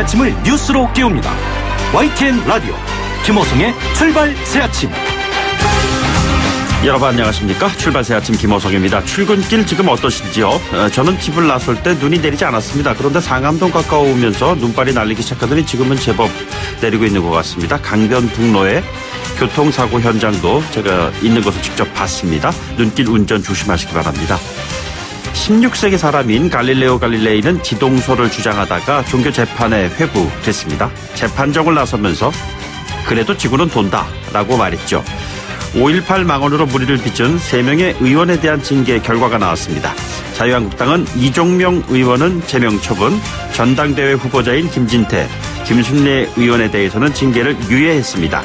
아침을 뉴스로 깨웁니다. YTN 라디오 김호성의 출발 새아침. 여러분 안녕하십니까? 출발 새아침 김호성입니다. 출근길 지금 어떠신지요? 저는 집을 나설 때 눈이 내리지 않았습니다. 그런데 상암동 가까우면서 눈발이 날리기 시작하더니 지금은 제법 내리고 있는 것 같습니다. 강변북로에 교통사고 현장도 제가 있는 것을 직접 봤습니다. 눈길 운전 조심하시기 바랍니다. 16세기 사람인 갈릴레오 갈릴레이는 지동설을 주장하다가 종교 재판에 회부됐습니다. 재판정을 나서면서 그래도 지구는 돈다 라고 말했죠. 5.18 망언으로 무리를 빚은 3명의 의원에 대한 징계 결과가 나왔습니다. 자유한국당은 이종명 의원은 제명 처분, 전당대회 후보자인 김진태, 김순례 의원에 대해서는 징계를 유예했습니다.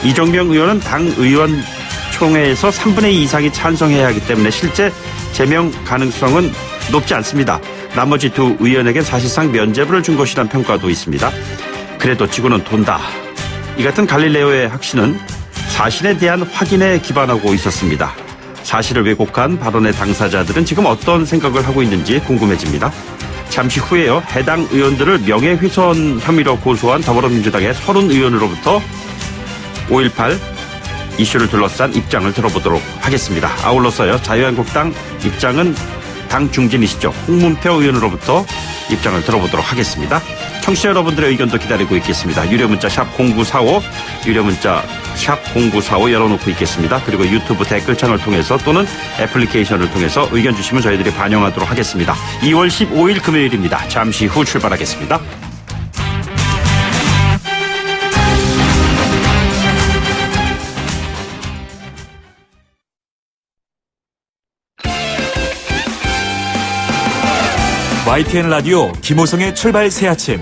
이종명 의원은 당 의원총회에서 3분의 2 이상이 찬성해야 하기 때문에 실제 제명 가능성은 높지 않습니다. 나머지 두 의원에게 사실상 면죄부를 준 것이란 평가도 있습니다. 그래도 지구는 돈다. 이 같은 갈릴레오의 확신은 사실에 대한 확인에 기반하고 있었습니다. 사실을 왜곡한 발언의 당사자들은 지금 어떤 생각을 하고 있는지 궁금해집니다. 잠시 후에요. 해당 의원들을 명예훼손 혐의로 고소한 더불어민주당의 30의원으로부터 5.18 이슈를 둘러싼 입장을 들어보도록 하겠습니다. 아울러서요. 자유한국당 입장은 당 중진이시죠. 홍문표 의원으로부터 입장을 들어보도록 하겠습니다. 청취자 여러분들의 의견도 기다리고 있겠습니다. 유료 문자 샵 0945, 유료 문자 샵 0945 열어놓고 있겠습니다. 그리고 유튜브 댓글창을 통해서 또는 애플리케이션을 통해서 의견 주시면 저희들이 반영하도록 하겠습니다. 2월 15일 금요일입니다. 잠시 후 출발하겠습니다. YTN 라디오 김호성의 출발 새아침.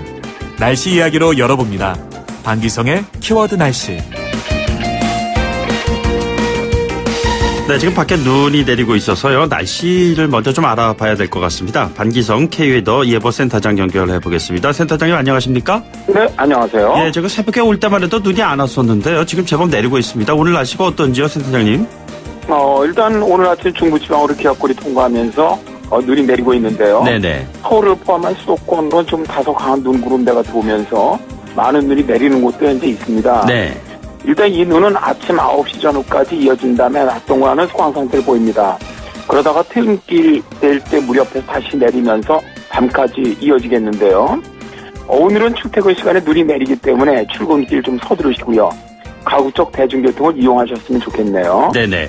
날씨 이야기로 열어봅니다. 반기성의 키워드 날씨. 네, 지금 밖에 눈이 내리고 있어서요. 날씨를 먼저 좀 알아봐야 될 것 같습니다. 반기성 K웨더 예보센터장 연결해 보겠습니다. 센터장님 안녕하십니까? 네, 안녕하세요. 예, 제가 새벽에 올 때만 해도 눈이 안 왔었는데요. 지금 제법 내리고 있습니다. 오늘 날씨가 어떤지요, 센터장님? 일단 오늘 아침 중부지방으로 기압골이 통과하면서 눈이 내리고 있는데요. 네네. 서울을 포함한 수도권으로 좀 다소 강한 눈 구름대가 들어오면서 많은 눈이 내리는 곳도 현재 있습니다. 네. 일단 이 눈은 아침 9시 전후까지 이어진 다음에 낮 동안은 소강 상태를 보입니다. 그러다가 퇴근길 될 때 무렵에 다시 내리면서 밤까지 이어지겠는데요. 오늘은 출퇴근 시간에 눈이 내리기 때문에 출근길 좀 서두르시고요. 가구 쪽 대중교통을 이용하셨으면 좋겠네요. 네네.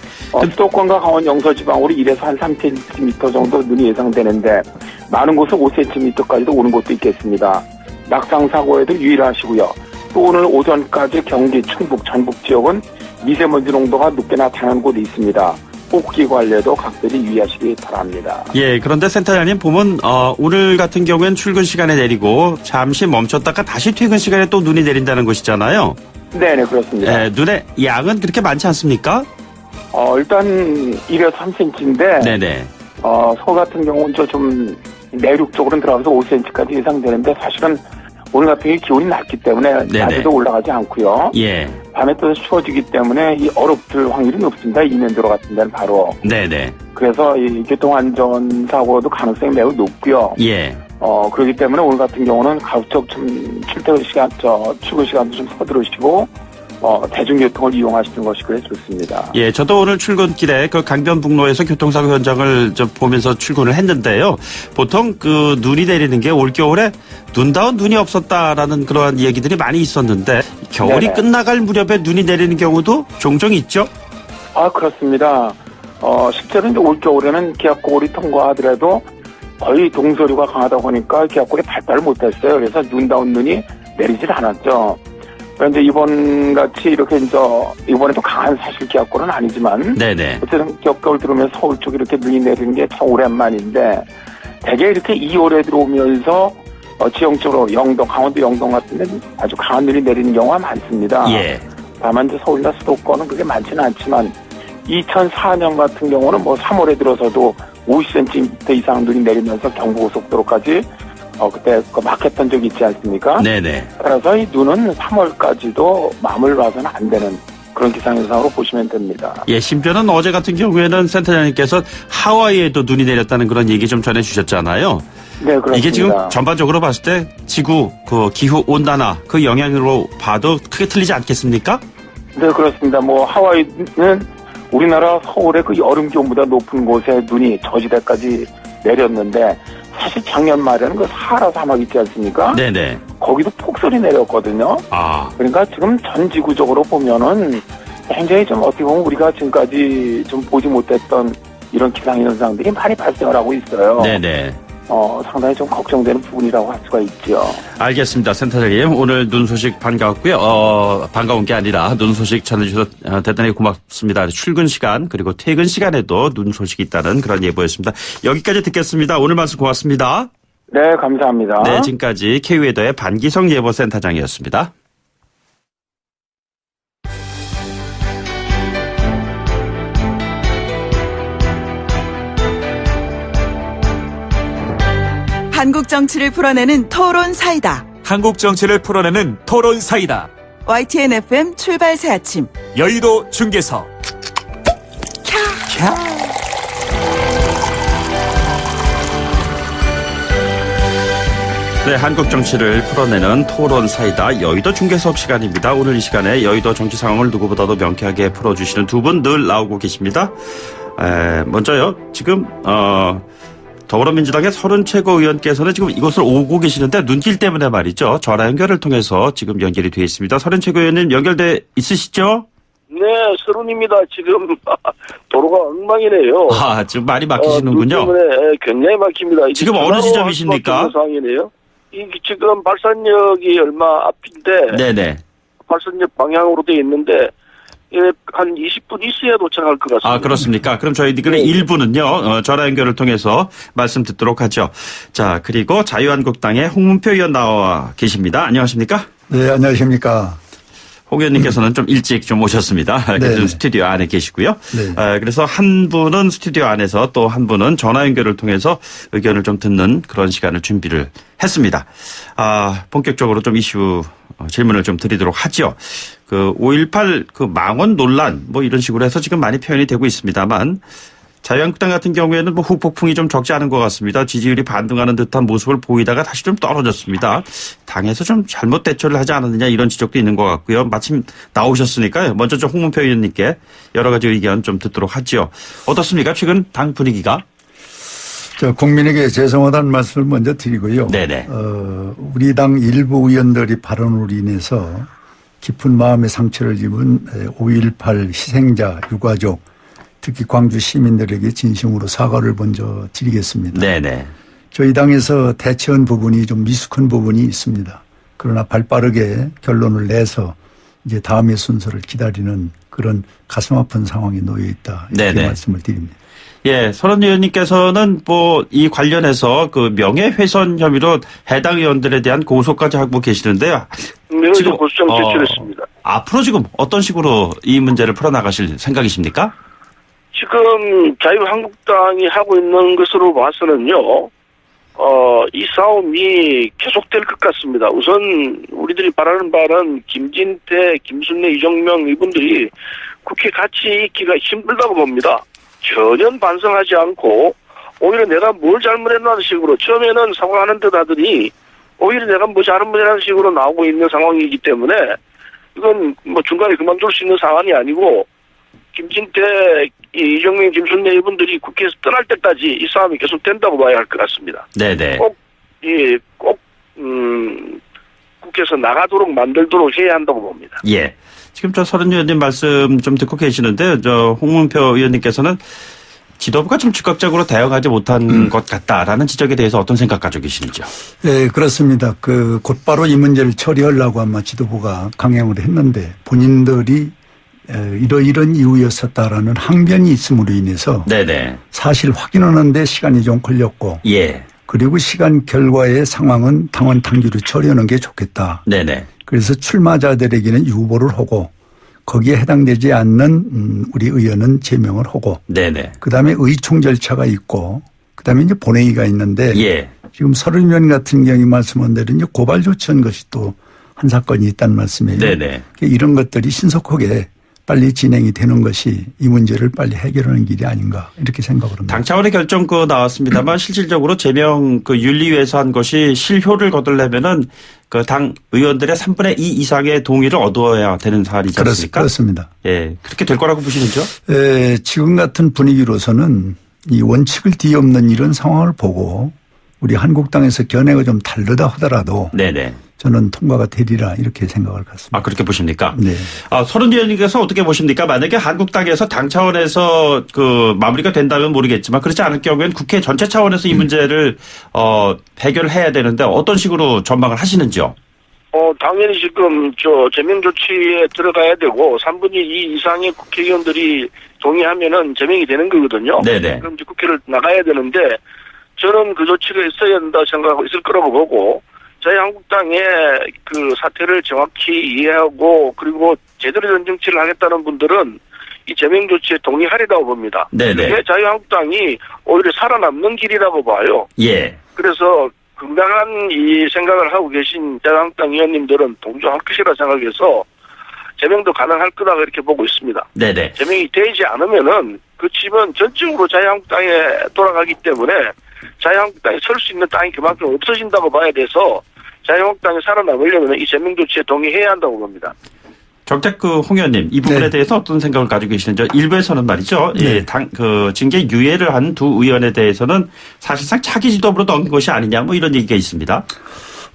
수도권과 강원 영서지방으로 1에서 한 3cm 정도 눈이 예상되는데 많은 곳은 5cm까지도 오는 곳도 있겠습니다. 낙상 사고에도 유의하시고요. 또 오늘 오전까지 경기, 충북, 전북 지역은 미세먼지 농도가 높게 나타나는 곳이 있습니다. 호흡기 관리에도 각별히 유의하시기 바랍니다. 예, 그런데 센터장님 보면 오늘 같은 경우엔 출근 시간에 내리고 잠시 멈췄다가 다시 퇴근 시간에 또 눈이 내린다는 것이잖아요. 네네, 그렇습니다. 예, 눈의 양은 그렇게 많지 않습니까? 일단 1에서 3cm인데 네네. 서울 같은 경우는 좀 내륙 쪽으로는 들어가서 5cm까지 예상되는데 사실은 오늘 같은 경우 기온이 낮기 때문에 낮에도 올라가지 않고요. 예. 밤에 또 추워지기 때문에 이 얼어붙을 확률이 높습니다. 이면도로 같은 데는 바로. 네네. 그래서 이 교통안전 사고도 가능성이 매우 높고요. 예. 그렇기 때문에 오늘 같은 경우는 가급적 좀 출퇴근 시간, 출근 시간도 좀 서두르시고, 대중교통을 이용하시는 것이 그래 좋습니다. 예, 저도 오늘 출근길에 그 강변북로에서 교통사고 현장을 좀 보면서 출근을 했는데요. 보통 그 눈이 내리는 게 올겨울에 눈다운 눈이 없었다라는 그러한 얘기들이 많이 있었는데 겨울이 네네. 끝나갈 무렵에 눈이 내리는 경우도 종종 있죠? 그렇습니다. 실제로 이제 올겨울에는 기압골이 통과하더라도 거의 동서류가 강하다 보니까 기압골이 발달을 못했어요. 그래서 눈다운 눈이 내리질 않았죠. 그런데 이번 같이 이렇게 이번에도 강한 사실 기압골은 아니지만, 네네. 어쨌든 기압골 들어오면 서울 쪽 이렇게 눈이 내리는 게 참 오랜만인데, 대개 이렇게 2월에 들어오면서 지형적으로 영동, 강원도 영동 같은 데 아주 강한 눈이 내리는 경우가 많습니다. 예. 다만 이제 서울이나 수도권은 그게 많지는 않지만, 2004년 같은 경우는 3월에 들어서도 50cm 이상 눈이 내리면서 경부고속도로까지 그때 막혔던 적이 있지 않습니까? 네네. 따라서 이 눈은 3월까지도 마음을 봐서는 안 되는 그런 기상현상으로 보시면 됩니다. 예, 심지어는 어제 같은 경우에는 센터장님께서 하와이에도 눈이 내렸다는 그런 얘기 좀 전해주셨잖아요. 네, 그렇습니다. 이게 지금 전반적으로 봤을 때 지구 그 기후 온난화 그 영향으로 봐도 크게 틀리지 않겠습니까? 네, 그렇습니다. 뭐 하와이는 우리나라 서울의 그 여름 기온보다 높은 곳에 눈이 저지대까지 내렸는데 사실 작년 말에는 그 사하라 사막 있지 않습니까? 네네. 거기도 폭설이 내렸거든요. 아. 그러니까 지금 전 지구적으로 보면은 굉장히 좀 어떻게 보면 우리가 지금까지 좀 보지 못했던 이런 기상현상들이 많이 발생을 하고 있어요. 네네. 상당히 좀 걱정되는 부분이라고 할 수가 있죠. 알겠습니다. 센터장님. 오늘 눈 소식 반가웠고요. 반가운 게 아니라 눈 소식 전해주셔서 대단히 고맙습니다. 출근 시간 그리고 퇴근 시간에도 눈 소식이 있다는 그런 예보였습니다. 여기까지 듣겠습니다. 오늘 말씀 고맙습니다. 네, 감사합니다. 네, 지금까지 K웨더의 반기성 예보센터장이었습니다. 한국 정치를 풀어내는 토론 사이다. 한국 정치를 풀어내는 토론 사이다. YTN FM 출발 새 아침. 여의도 중계석. 네, 한국 정치를 풀어내는 토론 사이다 여의도 중계석 시간입니다. 오늘 이 시간에 여의도 정치 상황을 누구보다도 명쾌하게 풀어주시는 두 분 늘 나오고 계십니다. 먼저요, 지금 더불어민주당의 서른 최고위원께서는 지금 이곳을 오고 계시는데 눈길 때문에 말이죠. 전화 연결을 통해서 지금 연결이 되어 있습니다. 서른 최고위원님 연결돼 있으시죠? 네, 서른입니다. 지금 도로가 엉망이네요. 아, 지금 많이 막히시는군요. 눈 때문에 굉장히 막힙니다. 지금 어느 지점이십니까? 상황이네요. 이 지금 발산역이 얼마 앞인데, 네네. 발산역 방향으로 돼 있는데 한 20분 있어야 도착할 것 같습니다. 아, 그렇습니까? 그럼 저희들의 네. 일부는요, 전화 연결을 통해서 말씀 듣도록 하죠. 자, 그리고 자유한국당의 홍문표 의원 나와 계십니다. 안녕하십니까? 네, 안녕하십니까. 홍 의원님께서는 좀 일찍 좀 오셨습니다. 네. 좀 스튜디오 안에 계시고요. 네. 그래서 한 분은 스튜디오 안에서 또 한 분은 전화 연결을 통해서 의견을 좀 듣는 그런 시간을 준비를 했습니다. 본격적으로 좀 이슈 질문을 좀 드리도록 하죠. 그 5.18 그 망원 논란 뭐 이런 식으로 해서 지금 많이 표현이 되고 있습니다만 자유한국당 같은 경우에는 뭐 후폭풍이 좀 적지 않은 것 같습니다. 지지율이 반등하는 듯한 모습을 보이다가 다시 좀 떨어졌습니다. 당에서 좀 잘못 대처를 하지 않았느냐 이런 지적도 있는 것 같고요. 마침 나오셨으니까요. 먼저 좀 홍문표 의원님께 여러 가지 의견 좀 듣도록 하죠. 어떻습니까? 최근 당 분위기가? 국민에게 죄송하다는 말씀을 먼저 드리고요. 네네. 우리 당 일부 의원들이 발언으로 인해서 깊은 마음의 상처를 입은 5.18 희생자 유가족 특히 광주 시민들에게 진심으로 사과를 먼저 드리겠습니다. 네네. 저희 당에서 대처한 부분이 좀 미숙한 부분이 있습니다. 그러나 발빠르게 결론을 내서 이제 다음의 순서를 기다리는 그런 가슴 아픈 상황에 놓여 있다. 이렇게 네네. 말씀을 드립니다. 예, 서른 의원님께서는 뭐 이 관련해서 그 명예훼손 혐의로 해당 의원들에 대한 고소까지 하고 계시는데요. 네, 지금 고소장 제출했습니다. 앞으로 지금 어떤 식으로 이 문제를 풀어나가실 생각이십니까? 지금 자유한국당이 하고 있는 것으로 봐서는요, 이 싸움이 계속될 것 같습니다. 우선 우리들이 바라는 바는 김진태, 김순례, 이정명 이분들이 국회 같이 있기가 힘들다고 봅니다. 전혀 반성하지 않고 오히려 내가 뭘 잘못했다는 식으로 처음에는 사과하는 듯 하더니 오히려 내가 뭐 잘못했다는 식으로 나오고 있는 상황이기 때문에 이건 뭐 중간에 그만둘 수 있는 상황이 아니고 김진태, 이정명, 김순례 이분들이 국회에서 떠날 때까지 이 싸움이 계속된다고 봐야 할 것 같습니다. 네네. 꼭 국회에서 나가도록 만들도록 해야 한다고 봅니다. 예. 지금 저 서른 의원님 말씀 좀 듣고 계시는데 저 홍문표 의원님께서는 지도부가 좀 즉각적으로 대응하지 못한 것 같다라는 지적에 대해서 어떤 생각 가지고 계시는지요? 네, 그렇습니다. 곧바로 이 문제를 처리하려고 아마 지도부가 강행을 했는데 본인들이 이런 이유였었다라는 항변이 있음으로 인해서 네네. 사실 확인하는데 시간이 좀 걸렸고 예. 그리고 시간 결과의 상황은 당원 당규로 처리하는 게 좋겠다. 네네. 그래서 출마자들에게는 유보를 하고 거기에 해당되지 않는 우리 의원은 제명을 하고 네네. 그다음에 의총 절차가 있고 그다음에 이제 본회의가 있는데 예. 지금 서른 의원 같은 경우에 말씀한 대로 이제 고발 조치한 것이 또 한 사건이 있다는 말씀이에요. 네네. 이런 것들이 신속하게 빨리 진행이 되는 것이 이 문제를 빨리 해결하는 길이 아닌가 이렇게 생각을 합니다. 당 차원의 결정 나왔습니다만 실질적으로 제명 윤리위에서 한 것이 실효를 거두려면은 그 당 의원들의 3분의 2 이상의 동의를 얻어야 되는 사안이지 않습니까? 그렇습니다. 예, 그렇게 될 거라고 보시는죠? 지금 같은 분위기로서는 이 원칙을 뒤엎는 이런 상황을 보고 우리 한국당에서 견해가 좀 다르다 하더라도 네네. 저는 통과가 되리라 이렇게 생각을 갖습니다. 아, 그렇게 보십니까? 네. 서른 의원님께서 어떻게 보십니까? 만약에 한국당에서 당 차원에서 그 마무리가 된다면 모르겠지만 그렇지 않을 경우에는 국회 전체 차원에서 이 문제를 해결해야 되는데 어떤 식으로 전망을 하시는지요? 당연히 지금 제명 조치에 들어가야 되고 3분의 2 이상의 국회의원들이 동의하면은 제명이 되는 거거든요. 네네. 그럼 이제 국회를 나가야 되는데 저는 그 조치가 있어야 한다 생각하고 있을 거라고 보고 자유한국당의 그 사태를 정확히 이해하고 그리고 제대로 된 정치를 하겠다는 분들은 이 제명 조치에 동의하리라고 봅니다. 네네. 그게 자유한국당이 오히려 살아남는 길이라고 봐요. 예. 그래서 건강한 이 생각을 하고 계신 자유한국당 의원님들은 동조할 것이라 생각해서 제명도 가능할 거다 이렇게 보고 있습니다. 네네. 제명이 되지 않으면은 그 집은 전적으로 자유한국당에 돌아가기 때문에 자유한국당이 설 수 있는 땅이 그만큼 없어진다고 봐야 돼서 자유한국당이 살아남으려면 이 제명 조치에 동의해야 한다고 봅니다. 정책 홍 의원님 이 부분에 네. 대해서 어떤 생각을 가지고 계시는지 일부에서는 말이죠. 네. 예, 징계 유예를 한 두 의원에 대해서는 사실상 차기 지도부로 넘긴 것이 아니냐 뭐 이런 얘기가 있습니다.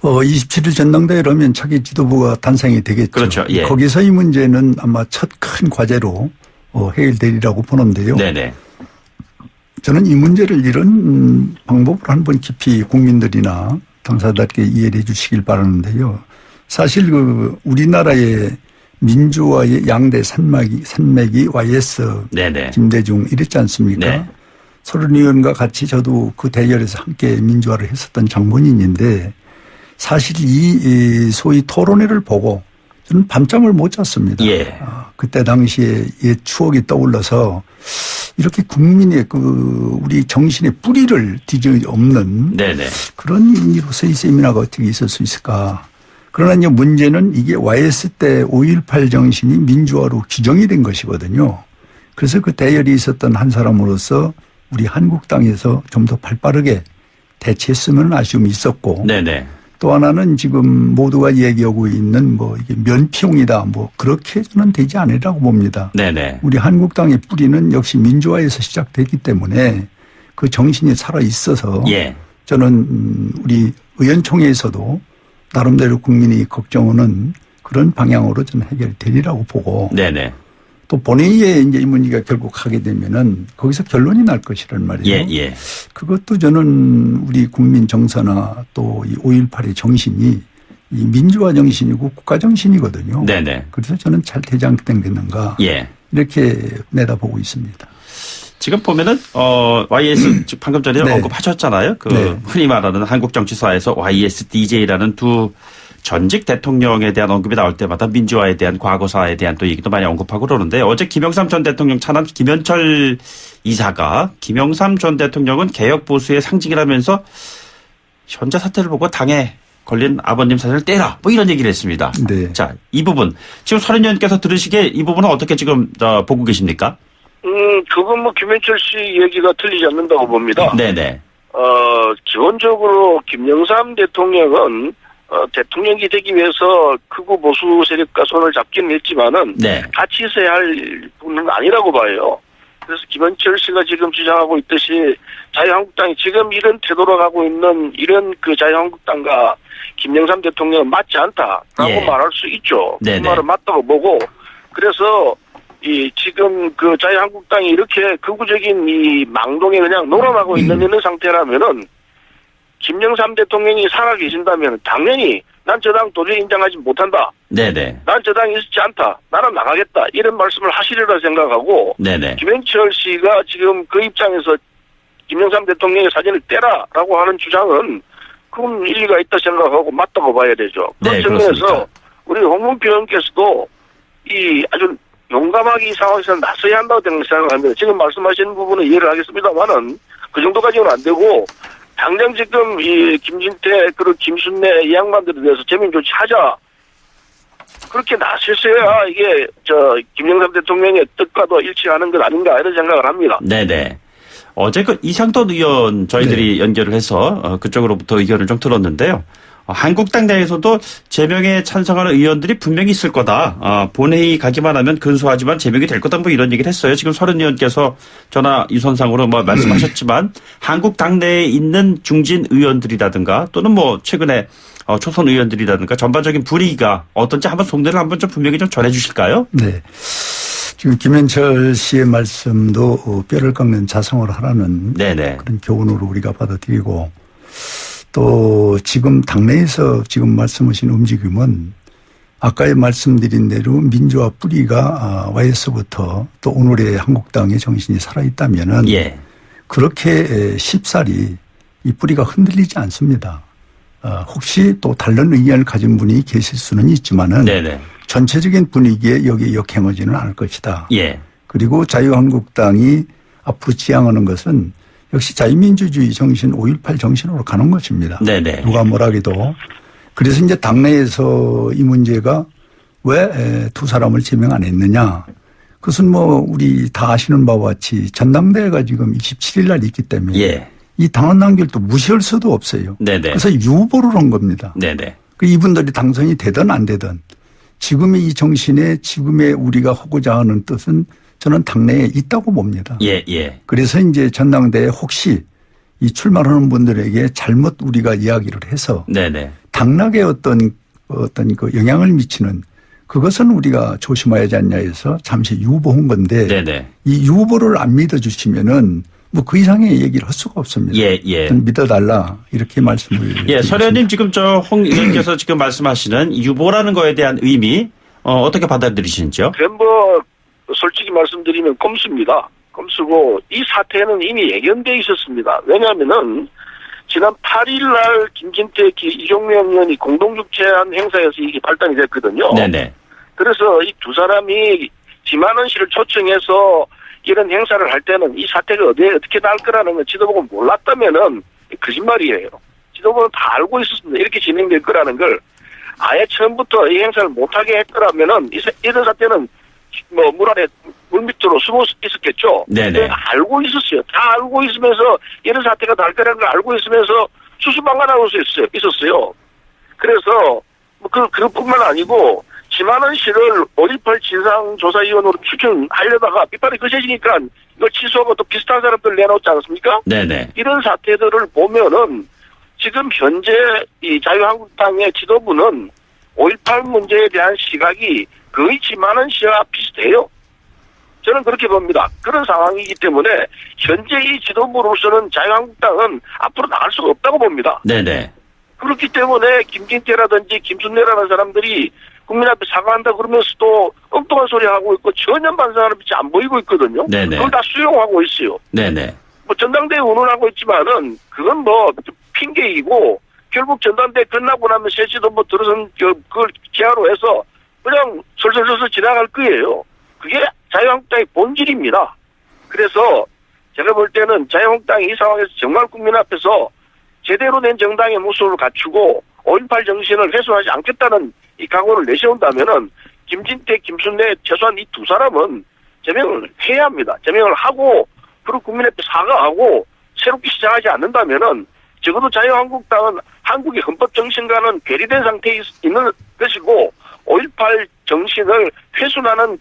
27일 전당대회라면 차기 지도부가 탄생이 되겠죠. 그렇죠. 예. 거기서 이 문제는 아마 첫 큰 과제로 해결되리라고 보는데요. 네네. 저는 이 문제를 이런 방법으로 한번 깊이 국민들이나 당사자들께 이해를 해 주시길 바라는데요. 사실 우리나라의 민주화의 양대 산맥이 YS, 네네. 김대중 이랬지 않습니까? 네. 서른 의원과 같이 저도 그 대열에서 함께 민주화를 했었던 장본인인데 사실 이 소위 토론회를 보고 저는 밤잠을 못 잤습니다. 예. 그때 당시에 옛 추억이 떠올라서 이렇게 국민의 우리 정신의 뿌리를 뒤집어엎는 네네. 그런 의미로서 이 세미나가 어떻게 있을 수 있을까. 그러나 이제 문제는 이게 YS 때 5.18 정신이 민주화로 규정이 된 것이거든요. 그래서 그 대열이 있었던 한 사람으로서 우리 한국당에서 좀 더 발빠르게 대처했으면 아쉬움이 있었고. 네네. 또 하나는 지금 모두가 얘기하고 있는 이게 면피용이다 그렇게 저는 되지 않으리라고 봅니다. 네네. 우리 한국당의 뿌리는 역시 민주화에서 시작됐기 때문에 그 정신이 살아 있어서 예. 저는 우리 의원총회에서도 나름대로 국민이 걱정하는 그런 방향으로 좀 해결되리라고 보고. 네네. 또 본회의에 이제 이 문제가 결국 하게 되면은 거기서 결론이 날 것이란 말이에요. 예, 예. 그것도 저는 우리 국민 정서나 또 이 5.18의 정신이 이 민주화 정신이고 국가 정신이거든요. 네네. 그래서 저는 잘 되지 않게 되겠는가. 예. 이렇게 내다보고 있습니다. 지금 보면은 YS 방금 전에 네. 언급하셨잖아요. 네. 흔히 말하는 한국 정치사에서 YSDJ라는 두 전직 대통령에 대한 언급이 나올 때마다 민주화에 대한 과거사에 대한 또 얘기도 많이 언급하고 그러는데 어제 김영삼 전 대통령 차남 김현철 이사가 김영삼 전 대통령은 개혁 보수의 상징이라면서 현재 사태를 보고 당에 걸린 아버님 사진을 떼라 뭐 이런 얘기를 했습니다. 네. 자, 이 부분 지금 서른 의원께서 들으시기에 이 부분은 어떻게 지금 보고 계십니까? 그건 김현철 씨 얘기가 틀리지 않는다고 봅니다. 네네. 기본적으로 김영삼 대통령은 대통령이 되기 위해서 극우 보수 세력과 손을 잡기는 했지만은 네. 같이 있어야 할 분은 아니라고 봐요. 그래서 김현철 씨가 지금 주장하고 있듯이 자유한국당이 지금 이런 태도로 가고 있는 이런 자유한국당과 김영삼 대통령은 맞지 않다라고 예. 말할 수 있죠. 네네. 그 말은 맞다고 보고 그래서 지금 자유한국당이 이렇게 극우적인 이 망동에 그냥 놀아나고 있는 상태라면은 김영삼 대통령이 살아계신다면 당연히 난 저 당 도저히 인정하지 못한다. 네네. 난 저 당이 있지 않다. 나는 나가겠다. 이런 말씀을 하시리라 생각하고 네네. 김현철 씨가 지금 그 입장에서 김영삼 대통령의 사진을 떼라라고 하는 주장은 그건 일리가 있다 생각하고 맞다고 봐야 되죠. 그런 네, 측면에서 그렇습니다. 우리 홍문표 의원께서도 아주 용감하게 이 상황에서 나서야 한다고 생각합니다. 지금 말씀하시는 부분은 이해를 하겠습니다만은 그 정도까지는 안 되고 당장 지금 김진태 그리고 김순례 이 양반들에 대해서 제명 조치하자 그렇게 나서셔야 이게 김영삼 대통령의 뜻과도 일치하는 것 아닌가 이런 생각을 합니다. 네네. 어제 그 이상돈 의원 저희들이 연결을 해서 그쪽으로부터 의견을 좀 들었는데요. 한국당 내에서도 제명에 찬성하는 의원들이 분명히 있을 거다. 본회의 가기만 하면 근소하지만 제명이 될 거다. 뭐 이런 얘기를 했어요. 지금 서른 의원께서 전화 유선상으로 뭐 말씀하셨지만 한국당 내에 있는 중진 의원들이라든가 또는 뭐 최근에 초선 의원들이라든가 전반적인 분위기가 어떤지 한번 속내를 한번 좀 분명히 좀 전해 주실까요? 네. 지금 김현철 씨의 말씀도 뼈를 깎는 자성을 하라는 네네. 그런 교훈으로 우리가 받아들이고 또 지금 당내에서 지금 말씀하신 움직임은 아까 말씀드린 대로 민주화 뿌리가 YS부터 또 오늘의 한국당의 정신이 살아있다면은 그렇게 쉽사리 이 뿌리가 흔들리지 않습니다. 혹시 또 다른 의견을 가진 분이 계실 수는 있지만은 전체적인 분위기에 여기에 역행하지는 않을 것이다. 그리고 자유한국당이 앞으로 지향하는 것은 역시 자유민주주의 정신 5.18 정신으로 가는 것입니다. 누가 뭐라 해도. 그래서 이제 당내에서 이 문제가 왜 두 사람을 제명 안 했느냐. 그것은 뭐 우리 다 아시는 바와 같이 전당대회가 지금 27일 날 있기 때문에 이 당헌 단결도 무시할 수도 없어요. 그래서 유보를 한 겁니다. 그 이분들이 당선이 되든 안 되든 지금의 이 정신에 지금의 우리가 하고자 하는 뜻은 저는 당내에 있다고 봅니다. 그래서 이제 전당대회 혹시 이 출마하는 분들에게 잘못 우리가 이야기를 해서 당락에 어떤 그 영향을 미치는 그것은 우리가 조심해야지 않냐 해서 잠시 유보한 건데 이 유보를 안 믿어주시면은 뭐 그 이상의 얘기를 할 수가 없습니다. 믿어달라 이렇게 말씀을. 서 의원님 지금 홍 의원께서 지금 말씀하시는 유보라는 거에 대한 의미 어떻게 받아들이시는지요? 뭐 솔직히 말씀드리면 꼼수입니다. 꼼수고 이 사태는 이미 예견돼 있었습니다. 왜냐하면은 지난 8일 날 김진태 이종명 의원이 공동 주최한 행사에서 이게 발단이 됐거든요. 그래서 이 두 사람이 지만원 씨를 초청해서 이런 행사를 할 때는 이 사태가 어떻게 날 거라는 건 지도부가 몰랐다면은 거짓말이에요. 지도부는 다 알고 있었습니다. 이렇게 진행될 거라는 걸 아예 처음부터 이 행사를 못하게 했더라면은 이런 사태는 뭐 물 밑으로 숨어 있었겠죠. 알고 있었어요. 다 알고 있으면서 이런 사태가 날 거라는 걸 알고 있으면서 수수방관하고 있었어요. 그래서 그뿐만 아니고 지만원 씨를 5.18 진상조사위원으로 추천하려다가 빗발이 거세지니까 이걸 취소하고 또 비슷한 사람들 내놓지 않았습니까? 이런 사태들을 보면은 지금 현재 이 자유한국당의 지도부는 5.18 문제에 대한 시각이 거의 지만원 씨와 비슷해요. 저는 그렇게 봅니다. 그런 상황이기 때문에 현재 이 지도부로서는 자유한국당은 앞으로 나갈 수가 없다고 봅니다. 그렇기 때문에 김진태라든지 김순례라는 사람들이 국민 앞에 사과한다 그러면서도 엉뚱한 소리 하고 있고 전혀 반성하는 빛이 안 보이고 있거든요. 그걸 다 수용하고 있어요. 뭐 전당대회 운운하고 있지만은 그건 뭐 핑계이고 결국 전당대회 끝나고 나면 새 지도부 들어선 그걸 기하로 해서 그냥 설설설설 지나갈 거예요. 그게 자유한국당의 본질입니다. 그래서 제가 볼 때는 자유한국당이 이 상황에서 정말 국민 앞에서 제대로 된 정당의 모습을 갖추고 5.18 정신을 훼손하지 않겠다는 이 각오를 내세운다면은 김진태, 김순례 최소한 이 두 사람은 제명을 해야 합니다. 제명을 하고 그리고 국민 앞에 사과하고 새롭게 시작하지 않는다면은 적어도 자유한국당은 한국의 헌법 정신과는 괴리된 상태에 있는 것이고 5.18 정신을 훼손하는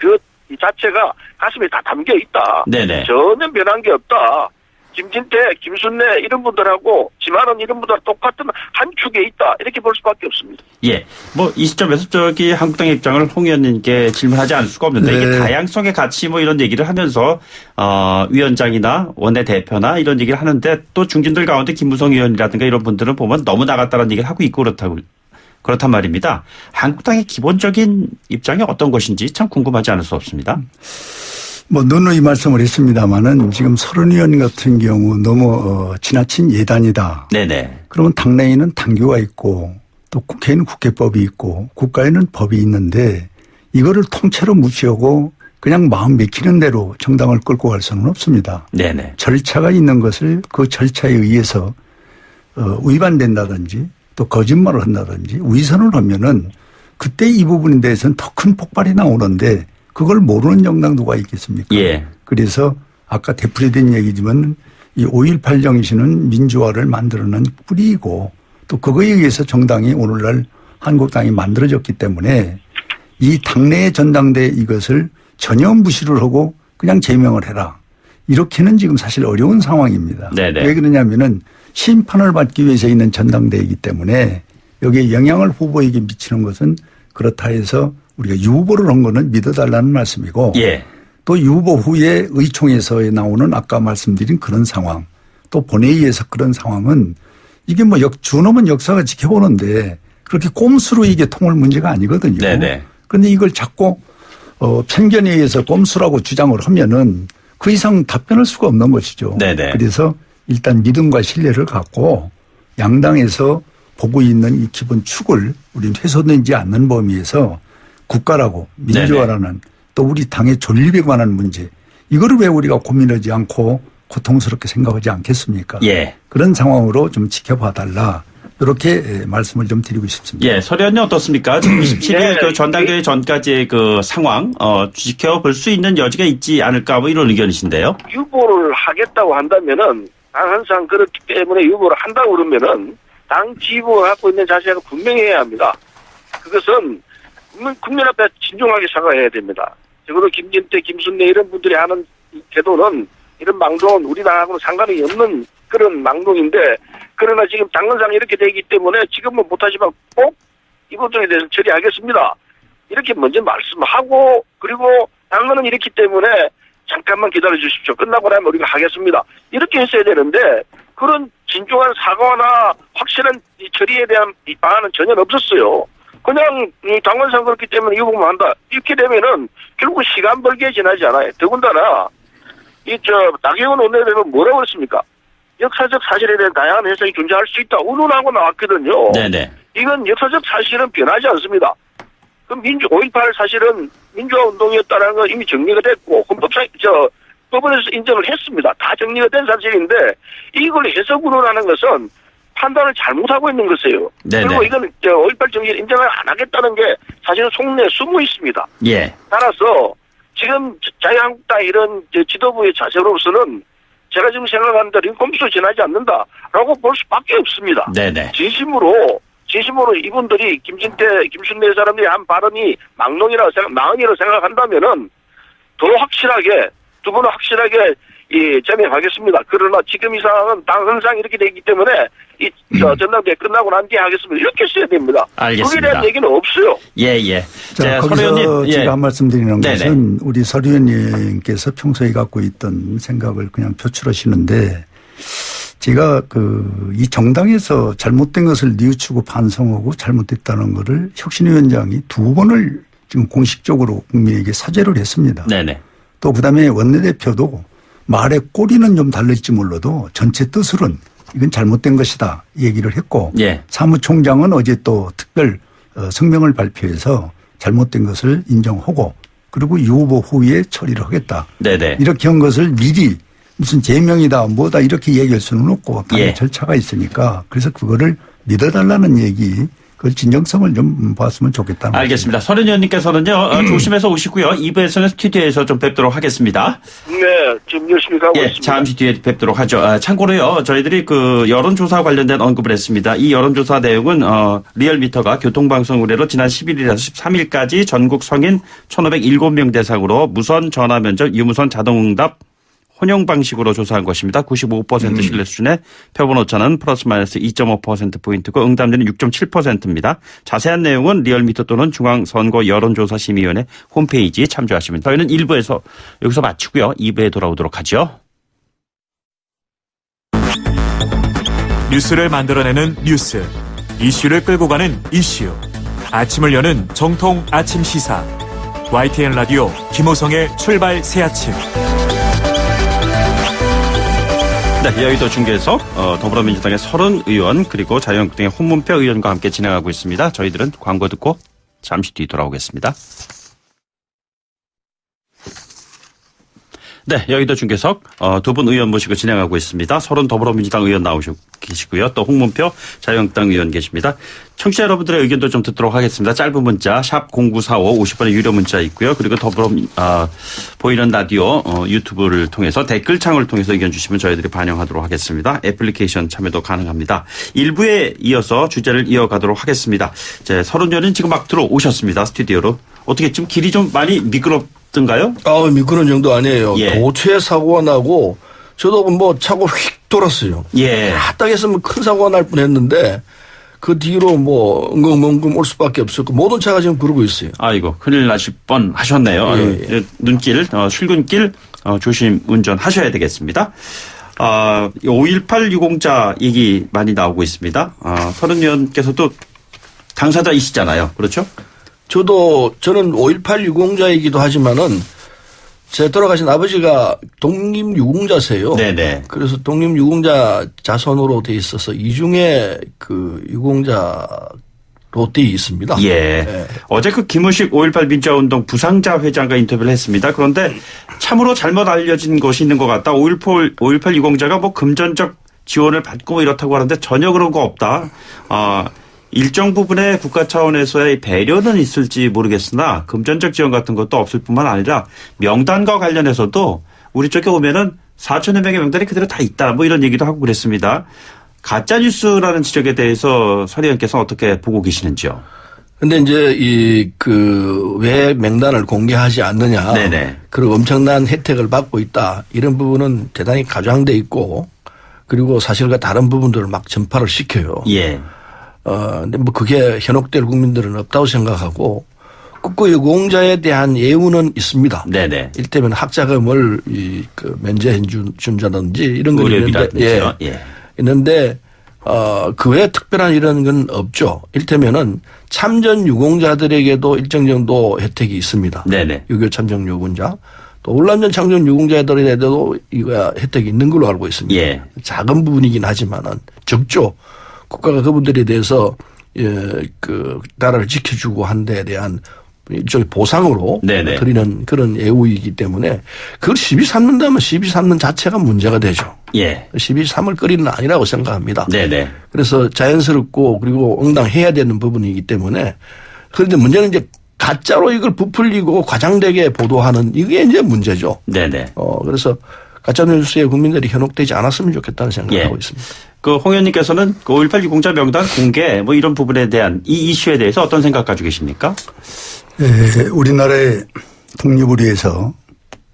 이 자체가 가슴에 다 담겨 있다. 전혀 변한 게 없다. 김진태, 김순례 이런 분들하고 지만원 이런 분들 똑같은 한 축에 있다. 이렇게 볼 수밖에 없습니다. 뭐 이 시점에서 한국당의 입장을 홍 의원님께 질문하지 않을 수가 없는데 이게 다양성의 가치 뭐 이런 얘기를 하면서 위원장이나 원내대표나 이런 얘기를 하는데 또 중진들 가운데 김무성 의원이라든가 이런 분들은 보면 너무 나갔다는 얘기를 하고 있고 그렇단 말입니다. 한국당의 기본적인 입장이 어떤 것인지 참 궁금하지 않을 수 없습니다. 뭐 누누이 말씀을 했습니다마는 지금 서른 의원 같은 경우 너무 지나친 예단이다. 그러면 당내에는 당규가 있고 또 국회에는 국회법이 있고 국가에는 법이 있는데 이거를 통째로 무시하고 그냥 마음 맥히는 대로 정당을 끌고 갈 수는 없습니다. 절차가 있는 것을 그 절차에 의해서 위반된다든지 또 거짓말을 한다든지 위선을 하면은 그때 이 부분에 대해서는 더 큰 폭발이 나오는데 그걸 모르는 정당 누가 있겠습니까? 예. 그래서 아까 되풀이된 얘기지만 이 5.18 정신은 민주화를 만들어낸 뿌리이고 또 그거에 의해서 정당이 오늘날 한국당이 만들어졌기 때문에 이 당내의 전당대 이것을 전혀 무시를 하고 그냥 제명을 해라. 이렇게는 지금 사실 어려운 상황입니다. 네네. 왜 그러냐면은 심판을 받기 위해서 있는 전당대이기 때문에 여기에 영향을 후보에게 미치는 것은 그렇다 해서 우리가 유보를 한 거는 믿어달라는 말씀이고 예. 또 유보 후에 의총에서 나오는 아까 말씀드린 그런 상황 또 본회의에서 그런 상황은 이게 뭐 준엄은 역사가 지켜보는데 그렇게 꼼수로 이게 통할 문제가 아니거든요. 네네. 그런데 이걸 자꾸 편견에 의해서 꼼수라고 주장을 하면은 그 이상 답변할 수가 없는 것이죠. 네네. 그래서 일단 믿음과 신뢰를 갖고 양당에서 보고 있는 이 기본 축을 우리는 훼손되지 않는 범위에서 국가라고 민주화라는 또 우리 당의 존립에 관한 문제 이거를 왜 우리가 고민하지 않고 고통스럽게 생각하지 않겠습니까? 예. 그런 상황으로 좀 지켜봐 달라. 이렇게 말씀을 좀 드리고 싶습니다. 예, 서 의원님 어떻습니까? 지금 27일 그 전당대회 전까지의 그 상황, 지켜볼 수 있는 여지가 있지 않을까 뭐 이런 의견이신데요. 유보를 하겠다고 한다면은 당 항상 그렇기 때문에 유보를 한다고 그러면은 당 지휘부가 갖고 있는 자세가 분명해야 합니다. 그것은 국민 앞에 진중하게 사과해야 됩니다. 적어도 김진태, 김순례 이런 분들이 하는 태도는 이런 망동은 우리 당하고는 상관이 없는 그런 망동인데 그러나 지금 당론상 이렇게 되기 때문에 지금은 못하지만 꼭 이 부분에 대해서 처리하겠습니다. 이렇게 먼저 말씀하고 그리고 당론은 이렇기 때문에 잠깐만 기다려 주십시오. 끝나고 나면 우리가 하겠습니다. 이렇게 했어야 되는데 그런 진중한 사과나 확실한 처리에 대한 방안은 전혀 없었어요. 그냥 당원상 그렇기 때문에 이 부분만 한다. 이렇게 되면은 결국 시간 벌기에 지나지 않아요. 더군다나 나경원 원내대표는 뭐라고 했습니까? 역사적 사실에 대한 다양한 해석이 존재할 수 있다. 운운하고 나왔거든요. 네네. 이건 역사적 사실은 변하지 않습니다. 그럼 5.18 사실은 민주화 운동이었다는 건 이미 정리가 됐고 법원에서 인정을 했습니다. 다 정리가 된 사실인데 이걸 해석으로 하는 것은 판단을 잘못하고 있는 것이에요. 네네. 그리고 이건 5.18 정리를 인정을 안 하겠다는 게 사실은 속내에 숨어 있습니다. 예. 따라서 지금 자유한국당 이런 지도부의 자세로서는 제가 지금 생각하는데 링콤수 지나지 않는다라고 볼 수밖에 없습니다. 네네. 진심으로 이분들이 김진태, 김순례 사람들이 한 발언이 망언이라고 생각한다면은 더 확실하게 두 분은 확실하게 제명하겠습니다. 그러나 지금 이 상황은 당헌상 이렇게 되기 때문에 전당대회 끝나고 난 뒤에 하겠습니다. 이렇게 써야 됩니다. 알겠습니다. 거기에 대한 얘기는 없어요. 예. 자, 거기서 제가 한 말씀 드리는 것은 우리 서 의원님께서 평소에 갖고 있던 생각을 그냥 표출하시는데 제가 이 정당에서 잘못된 것을 뉘우치고 반성하고 잘못됐다는 거를 혁신위원장이 2번을 지금 공식적으로 국민에게 사죄를 했습니다. 네네. 또 그다음에 원내대표도 말의 꼬리는 좀 달릴지 몰라도 전체 뜻으로는 이건 잘못된 것이다 얘기를 했고 예. 사무총장은 어제 또 특별 성명을 발표해서 잘못된 것을 인정하고 그리고 유보 후에 처리를 하겠다. 네네. 이렇게 한 것을 미리 무슨 제명이다 뭐다 이렇게 얘기할 수는 없고 당연히 예. 절차가 있으니까 그래서 그거를 믿어달라는 얘기 그 진정성을 좀 봤으면 좋겠다는 알겠습니다. 서 의원님께서는요 조심해서 오시고요. 2부에서는 스튜디오에서 좀 뵙도록 하겠습니다. 네, 지금 열심히 가고 있습니다. 잠시 뒤에 뵙도록 하죠. 참고로요, 저희들이 여론조사 관련된 언급을 했습니다. 이 여론조사 내용은 리얼미터가 교통방송 의뢰로 지난 11일에서 13일까지 전국 성인 1,507명 대상으로 무선 전화 면접, 유무선 자동응답 혼용 방식으로 조사한 것입니다. 95% 신뢰 수준의 표본 오차는 플러스 마이너스 2.5%포인트고 응답률은 6.7%입니다. 자세한 내용은 리얼미터 또는 중앙선거 여론조사심의위원회 홈페이지에 참조하시면 저희는 1부에서 여기서 마치고요. 2부에 돌아오도록 하죠. 뉴스를 만들어내는 뉴스, 이슈를 끌고 가는 이슈. 아침을 여는 정통 아침 시사. YTN 라디오 김호성의 출발 새아침. 네, 여의도 중계에서 더불어민주당의 서른 의원 그리고 자유한국당의 홍문표 의원과 함께 진행하고 있습니다. 저희들은 광고 듣고 잠시 뒤 돌아오겠습니다. 네, 여의도 중계석 두 분 의원 모시고 진행하고 있습니다. 서른 더불어민주당 의원 나오시고 계시고요. 또 홍문표 자유한국당 의원 계십니다. 청취자 여러분들의 의견도 좀 듣도록 하겠습니다. 짧은 문자 샵 0945 50원의 유료 문자 있고요. 그리고 보이는 라디오 유튜브를 통해서 댓글창을 통해서 의견 주시면 저희들이 반영하도록 하겠습니다. 애플리케이션 참여도 가능합니다. 1부에 이어서 주제를 이어가도록 하겠습니다. 이제 서른 의원은 지금 막 들어오셨습니다. 스튜디오로. 어떻게 좀 길이 좀 많이 미끄럽던가요? 미끄러운 정도 아니에요. 예. 도체 사고가 나고 저도 뭐 차고 휙 돌았어요. 예. 딱 했으면 큰 사고가 날 뻔했는데 그 뒤로 뭐 엉금엉금 올 수밖에 없었고 모든 차가 지금 그러고 있어요. 아이고 큰일 나실 뻔 하셨네요. 예. 눈길 출근길 조심 운전하셔야 되겠습니다. 5.18 유공자 얘기 많이 나오고 있습니다. 서른 의원께서도 당사자이시잖아요. 그렇죠? 저는 5.18 유공자이기도 하지만은 제 돌아가신 아버지가 독립유공자세요. 네네. 그래서 독립유공자 자손으로 돼 있어서 이중에 그 유공자로 돼 있습니다. 예. 네. 어제 그 김우식 5.18 민주화운동 부상자 회장과 인터뷰를 했습니다. 그런데 참으로 잘못 알려진 것이 있는 것 같다. 5.18 유공자가 뭐 금전적 지원을 받고 뭐 이렇다고 하는데 전혀 그런 거 없다. 일정 부분의 국가 차원에서의 배려는 있을지 모르겠으나 금전적 지원 같은 것도 없을 뿐만 아니라 명단과 관련해서도 우리 쪽에 오면은 4천여 명의 명단이 그대로 다 있다. 뭐 이런 얘기도 하고 그랬습니다. 가짜뉴스라는 지적에 대해서 서 의원께서 어떻게 보고 계시는지요? 근데 이제 왜 명단을 공개하지 않느냐. 네네. 그리고 엄청난 혜택을 받고 있다. 이런 부분은 대단히 가장돼 있고 그리고 사실과 다른 부분들을 막 전파를 시켜요. 예. 근데 뭐 그게 현혹될 국민들은 없다고 생각하고 국고 유공자에 대한 예우는 있습니다. 네네. 일테면 학자금을 면제해 준다든지 이런 거 있는데, 있는데 그 외에 특별한 이런 건 없죠. 일테면은 참전 유공자들에게도 일정 정도 혜택이 있습니다. 네네. 6.25 참전 유공자. 또 울란전 참전 유공자들에게도 이거 혜택이 있는 걸로 알고 있습니다. 예. 작은 부분이긴 하지만은 적죠. 국가가 그분들에 대해서 나라를 지켜주고 한 데에 대한 일종의 보상으로 네네. 드리는 그런 예우이기 때문에 그걸 시비 삼는다면 시비 삼는 자체가 문제가 되죠. 예. 시비 삼을 거리는 아니라고 생각합니다. 네네. 그래서 자연스럽고 그리고 응당해야 되는 부분이기 때문에 그런데 문제는 이제 가짜로 이걸 부풀리고 과장되게 보도하는 이게 이제 문제죠. 네네. 그래서 가짜뉴스에 국민들이 현혹되지 않았으면 좋겠다는 생각을 하고 있습니다. 홍 의원님께서는 5.18 유공자 명단 공개 뭐 이런 부분에 대한 이 이슈에 대해서 어떤 생각 가지고 계십니까? 네, 우리나라의 독립을 위해서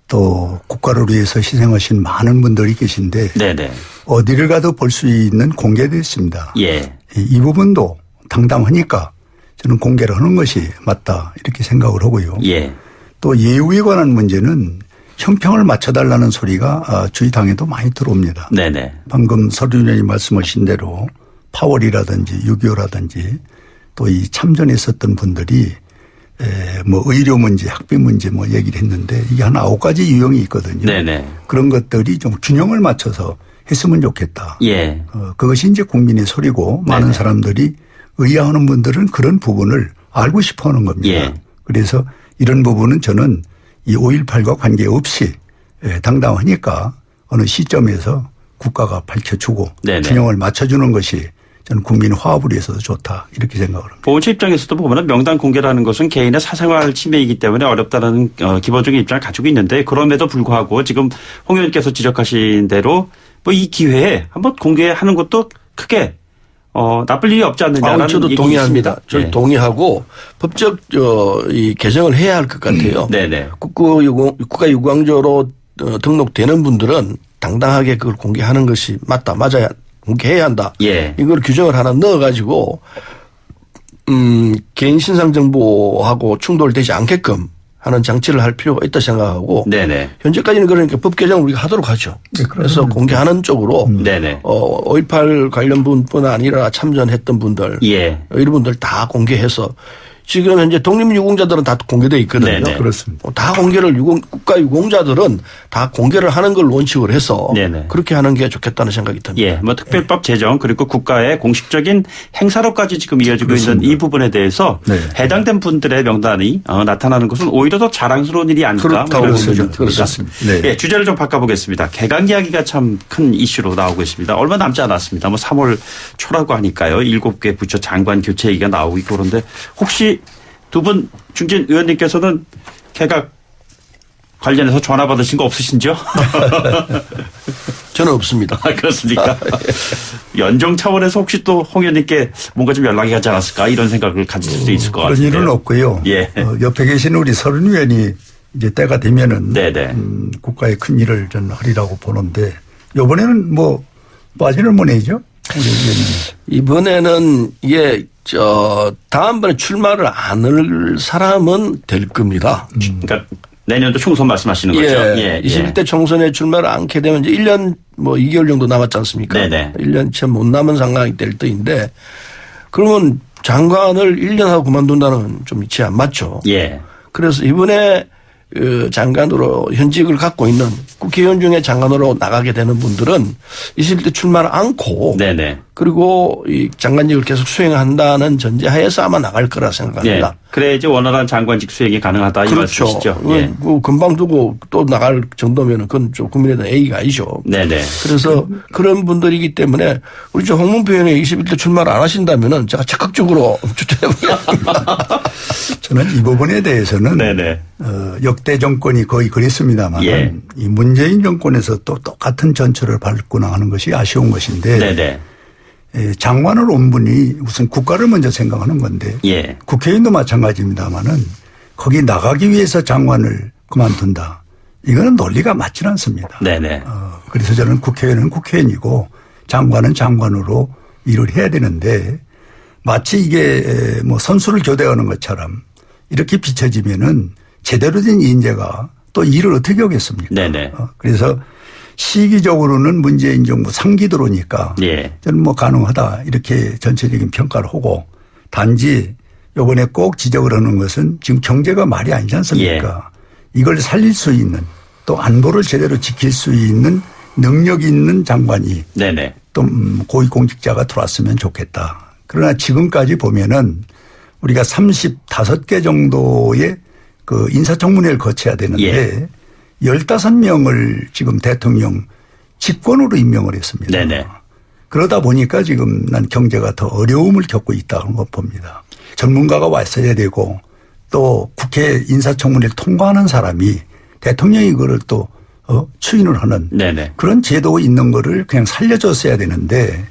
또 국가를 위해서 희생하신 많은 분들이 계신데 네네. 어디를 가도 볼 수 있는 공개되어 있습니다. 예. 이 부분도 당당하니까 저는 공개를 하는 것이 맞다 이렇게 생각을 하고요. 예. 또 예우에 관한 문제는 형평을 맞춰달라는 소리가 저희 당에도 많이 들어옵니다. 네네. 방금 서류 의원이 말씀하신 대로 파월이라든지 6.25라든지 또 이 참전했었던 분들이 뭐 의료 문제, 학비 문제 뭐 얘기를 했는데 이게 한 9가지 유형이 있거든요. 네네. 그런 것들이 좀 균형을 맞춰서 했으면 좋겠다. 예. 그것이 이제 국민의 소리고 많은 사람들이 의아하는 분들은 그런 부분을 알고 싶어 하는 겁니다. 예. 그래서 이런 부분은 저는 이 5.18과 관계없이 당당하니까 어느 시점에서 국가가 밝혀주고 네네. 균형을 맞춰주는 것이 저는 국민 화합을 위해서도 좋다 이렇게 생각을 합니다. 보훈처 입장에서도 보면 명단 공개라는 것은 개인의 사생활 침해이기 때문에 어렵다는 기본적인 입장을 가지고 있는데 그럼에도 불구하고 지금 홍 의원께서 지적하신 대로 뭐 이 기회에 한번 공개하는 것도 크게 나쁠 일이 없지 않느냐라는 저도 얘기 동의합니다. 있습니다. 저도 동의하고 법적 이 개정을 해야 할 것 같아요. 네네. 국가 유공자로 등록되는 분들은 당당하게 그걸 공개하는 것이 맞아야 공개해야 한다. 예. 이걸 규정을 하나 넣어가지고 개인 신상 정보하고 충돌되지 않게끔 하는 장치를 할 필요가 있다 생각하고 네네. 현재까지는 그러니까 법 개정을 우리가 하도록 하죠. 네, 그래서 공개하는 쪽으로 네네. 5.18 관련 분뿐 아니라 참전했던 분들 예. 이런 분들 다 공개해서 지금 현재 독립유공자들은 다 공개되어 있거든요. 네네. 그렇습니다. 다 공개를 국가 유공자들은 다 공개를 하는 걸 원칙으로 해서 네네. 그렇게 하는 게 좋겠다는 생각이 듭니다. 예, 뭐 특별법 제정 그리고 국가의 공식적인 행사로까지 지금 이어지고 그렇습니다. 있는 이 부분에 대해서 해당된 분들의 명단이 나타나는 것은 오히려 더 자랑스러운 일이 아닐까. 그렇다고 뭐 이런 보죠. 생각이 듭니다. 네. 예, 주제를 좀 바꿔보겠습니다. 개각 이야기가 참 큰 이슈로 나오고 있습니다. 얼마 남지 않았습니다. 뭐 3월 초라고 하니까요. 7개 부처 장관 교체 얘기가 나오고 있고 그런데 혹시 두 분 중진 의원님께서는 개각 관련해서 전화 받으신 거 없으신지요? 저는 없습니다. 그렇습니까? 연정 차원에서 혹시 또 홍 의원님께 뭔가 좀 연락이 가지 않았을까 이런 생각을 가질 수도 있을 것 같은데요. 그런 일은 없고요. 예. 옆에 계신 우리 서른 의원이 이제 때가 되면은 네네. 국가의 큰 일을 저는 하리라고 보는데 이번에는 뭐 빠지는 뭐 내죠? 우리 의원님. 이번에는 이게 다음번에 출마를 안 할 사람은 될 겁니다. 그러니까 내년도 총선 말씀하시는 거죠? 예. 21대 총선에 출마를 않게 되면 이제 1년 뭐 2개월 정도 남았지 않습니까? 네네. 1년 채 못 남은 상황이 될 때인데 그러면 장관을 1년 하고 그만둔다는 건 좀 이치 안 맞죠. 예. 그래서 이번에 장관으로 현직을 갖고 있는 국회의원 중에 장관으로 나가게 되는 분들은 21대 출마를 않고 네네. 그리고 이 장관직을 계속 수행한다는 전제하에서 아마 나갈 거라 생각합니다. 예. 그래 이제 원활한 장관직 수행이 가능하다 이 그렇죠. 말씀이시죠? 예. 금방 두고 또 나갈 정도면 그건 좀 국민의당 A가 아니죠. 네네. 그래서 그런 분들이기 때문에 우리 저 홍문표 의원이 21대 출마를 안 하신다면은 제가 적극적으로 추천해보겠습니다. 저는 이 부분에 대해서는 네네. 역대 정권이 거의 그랬습니다만 예. 이 문재인 정권에서 또 똑같은 전철을 밟고 나가는 것이 아쉬운 것인데 네네. 장관을 온 분이 우선 국가를 먼저 생각하는 건데 예. 국회의원도 마찬가지입니다만은 거기 나가기 위해서 장관을 그만둔다. 이거는 논리가 맞지는 않습니다. 네네. 그래서 저는 국회의원은 국회의원이고 장관은 장관으로 일을 해야 되는데 마치 이게 뭐 선수를 교대하는 것처럼 이렇게 비춰지면은 제대로 된 인재가 또 일을 어떻게 하겠습니까? 네네. 그래서 시기적으로는 문재인 정부 3기 들어오니까 예. 저는 뭐 가능하다 이렇게 전체적인 평가를 하고 단지 이번에 꼭 지적을 하는 것은 지금 경제가 말이 아니지 않습니까? 이걸 살릴 수 있는 또 안보를 제대로 지킬 수 있는 능력 있는 장관이 네네. 또 고위공직자가 들어왔으면 좋겠다. 그러나 지금까지 보면은 우리가 35개 정도의 그 인사청문회를 거쳐야 되는데 15명을 지금 대통령 직권으로 임명을 했습니다. 네네. 그러다 보니까 지금 난 경제가 더 어려움을 겪고 있다는 걸 봅니다. 전문가가 왔어야 되고 또 국회 인사청문회를 통과하는 사람이 대통령이 그걸 또 추인을 하는 네네. 그런 제도가 있는 거를 그냥 살려줬어야 되는데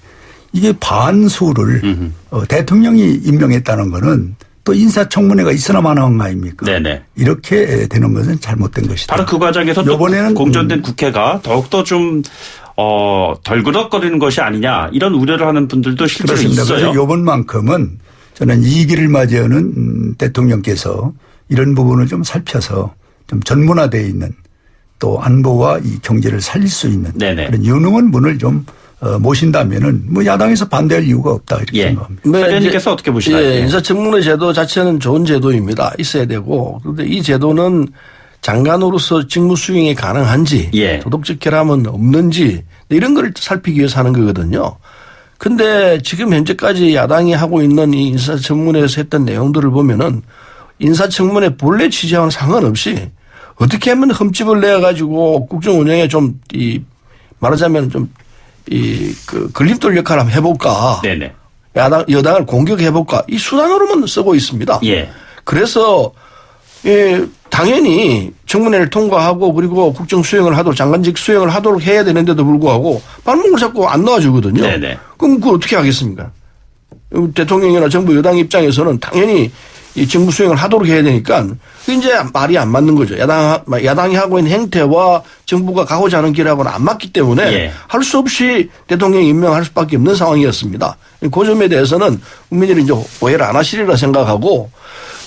이게 반수를 대통령이 임명했다는 거는 또 인사청문회가 있으나 마나한 거 아닙니까? 네네. 이렇게 되는 것은 잘못된 것이다. 바로 그 과정에서 또 이번에는 공전된 국회가 더욱더 좀 덜그덕거리는 것이 아니냐 이런 우려를 하는 분들도 실제로 그렇습니다. 있어요. 그래서 이번만큼은 저는 2기를 맞이하는 대통령께서 이런 부분을 좀 살펴서 좀 전문화되어 있는 또 안보와 이 경제를 살릴 수 있는 네네. 그런 유능한 분을 좀 모신다면은 뭐 야당에서 반대할 이유가 없다 이렇게 생각합니다. 의원님께서 어떻게 보시나요? 예, 인사청문회 제도 자체는 좋은 제도입니다. 있어야 되고 그런데 이 제도는 장관으로서 직무 수행이 가능한지 도덕적 결함은 없는지 이런 걸 살피기 위해서 하는 거거든요. 근데 지금 현재까지 야당이 하고 있는 이 인사청문회에서 했던 내용들을 보면은 인사청문회 본래 취지와는 상관없이 어떻게 하면 흠집을 내가지고 국정 운영에 좀 말하자면 좀 그 걸림돌 역할을 한번 해볼까. 네네. 여당을 공격해볼까. 이 수단으로만 쓰고 있습니다. 예. 그래서 당연히 청문회를 통과하고 그리고 국정 수행을 하도록 장관직 수행을 하도록 해야 되는데도 불구하고 발목을 잡고 안 넣어주거든요. 네네. 그럼 그걸 어떻게 하겠습니까? 대통령이나 정부 여당 입장에서는 당연히 이 직무 수행을 하도록 해야 되니까 이제 말이 안 맞는 거죠. 야당이 하고 있는 행태와 정부가 가고자 하는 길하고는 안 맞기 때문에 할 수 없이 대통령 임명할 수밖에 없는 상황이었습니다. 그 점에 대해서는 국민들이 이제 오해를 안 하시리라 생각하고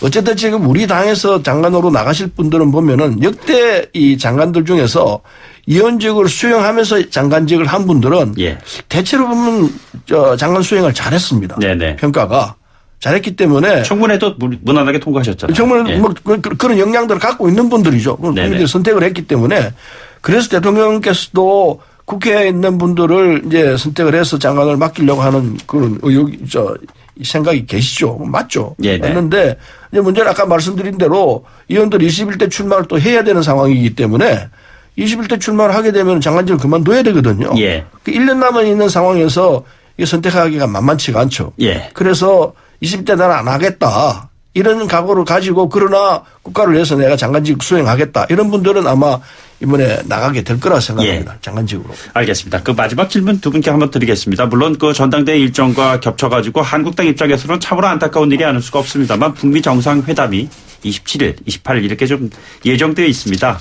어쨌든 지금 우리 당에서 장관으로 나가실 분들은 보면은 역대 이 장관들 중에서 의원직을 수행하면서 장관직을 한 분들은 대체로 보면 장관 수행을 잘했습니다. 네네. 평가가. 잘했기 때문에 청문회도 무난하게 통과하셨잖아요. 청문회 예. 뭐 그런 역량들을 갖고 있는 분들이죠. 국민들이 선택을 했기 때문에 그래서 대통령께서도 국회에 있는 분들을 이제 선택을 해서 장관을 맡기려고 하는 그런 생각이 계시죠. 맞죠. 예, 네. 맞는데 이제 문제는 아까 말씀드린 대로 의원들이 21대 출마를 또 해야 되는 상황이기 때문에 21대 출마를 하게 되면 장관직을 그만둬야 되거든요. 예. 그 1년 남아 있는 상황에서 이게 선택하기가 만만치가 않죠. 예. 그래서 20대 나는 안 하겠다. 이런 각오를 가지고 그러나 국가를 위해서 내가 장관직 수행하겠다. 이런 분들은 아마 이번에 나가게 될 거라 생각합니다. 예. 장관직으로. 알겠습니다. 그 마지막 질문 두 분께 한번 드리겠습니다. 물론 그 전당대회 일정과 겹쳐가지고 한국당 입장에서는 참으로 안타까운 일이 아닐 수가 없습니다만 북미 정상회담이 27일, 28일 이렇게 좀 예정되어 있습니다.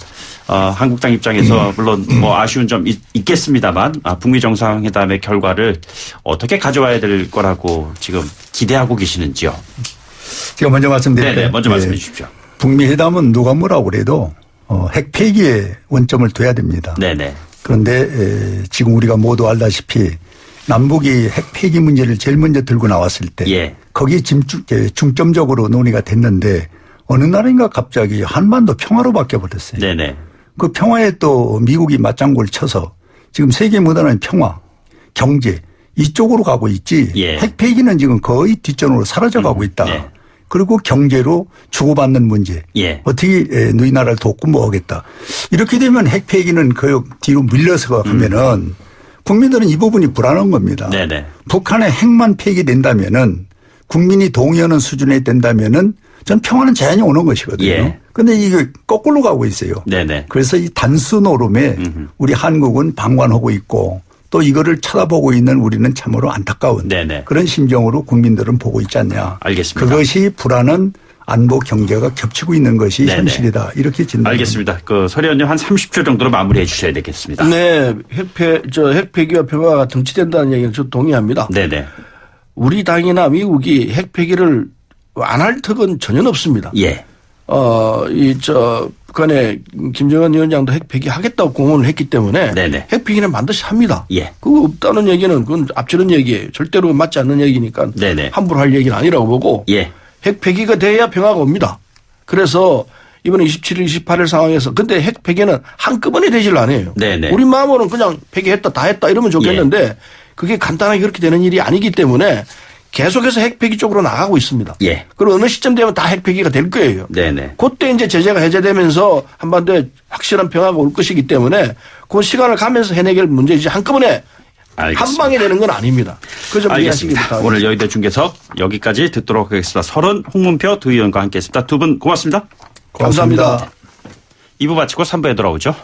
한국당 입장에서 물론 뭐 아쉬운 점 있겠습니다만 북미 정상회담의 결과를 어떻게 가져와야 될 거라고 지금 기대하고 계시는지요? 제가 먼저 말씀드릴게요. 네네, 먼저 말씀해 주십시오. 북미 회담은 누가 뭐라고 그래도 핵 폐기에 원점을 둬야 됩니다. 네네. 그런데 지금 우리가 모두 알다시피 남북이 핵 폐기 문제를 제일 먼저 들고 나왔을 때 예. 거기에 중점적으로 논의가 됐는데 어느 날인가 갑자기 한반도 평화로 바뀌어버렸어요. 네네. 그 평화에 또 미국이 맞장구를 쳐서 지금 세계 무단한 평화, 경제 이쪽으로 가고 있지 예. 핵 폐기는 지금 거의 뒷전으로 사라져가고 있다. 네. 그리고 경제로 주고받는 문제. 예. 어떻게 너희 나라를 돕고 뭐 하겠다. 이렇게 되면 핵 폐기는 그 뒤로 밀려서 가면은 국민들은 이 부분이 불안한 겁니다. 네네. 북한의 핵만 폐기된다면은 국민이 동의하는 수준에 된다면은 전 평화는 자연히 오는 것이거든요. 그런데 예. 이게 거꾸로 가고 있어요. 네네. 그래서 이 단수 노름에 우리 한국은 방관하고 있고 또 이거를 쳐다보고 있는 우리는 참으로 안타까운 네네. 그런 심정으로 국민들은 보고 있지 않냐. 알겠습니다. 그것이 불안한 안보 경제가 겹치고 있는 것이 네네. 현실이다. 이렇게 진단. 알겠습니다. 그 설 의원님 한 30초 정도로 마무리해 주셔야 되겠습니다. 네. 핵 폐기와 평화가 등치된다는 얘기는 저도 동의합니다. 네네. 우리 당이나 미국이 핵 폐기를 안 할 턱은 전혀 없습니다. 예. 북한의 김정은 위원장도 핵 폐기하겠다고 공언을 했기 때문에 네네. 핵 폐기는 반드시 합니다. 예. 그거 없다는 얘기는 그건 앞지른 얘기예요. 절대로 맞지 않는 얘기니까 네네. 함부로 할 얘기는 아니라고 보고 예. 핵 폐기가 돼야 평화가 옵니다. 그래서 이번에 27일, 28일 상황에서 근데 핵 폐기는 한꺼번에 되질 않아요. 네네. 우리 마음으로는 그냥 폐기했다 다 했다 이러면 좋겠는데 그게 간단하게 그렇게 되는 일이 아니기 때문에 계속해서 핵 폐기 쪽으로 나가고 있습니다. 예. 그리고 어느 시점 되면 다 핵 폐기가 될 거예요. 네네. 그때 이제 제재가 해제되면서 한반도에 확실한 평화가 올 것이기 때문에 그 시간을 가면서 해내길 문제이지 한꺼번에 알겠습니다. 한 방에 되는 건 아닙니다. 그 점 이해하시기 알겠습니다. 바랍니다. 오늘 여의도 중계석 여기까지 듣도록 하겠습니다. 설은 홍문표 두 의원과 함께했습니다. 두 분 고맙습니다. 감사합니다. 2부 마치고 3부에 돌아오죠.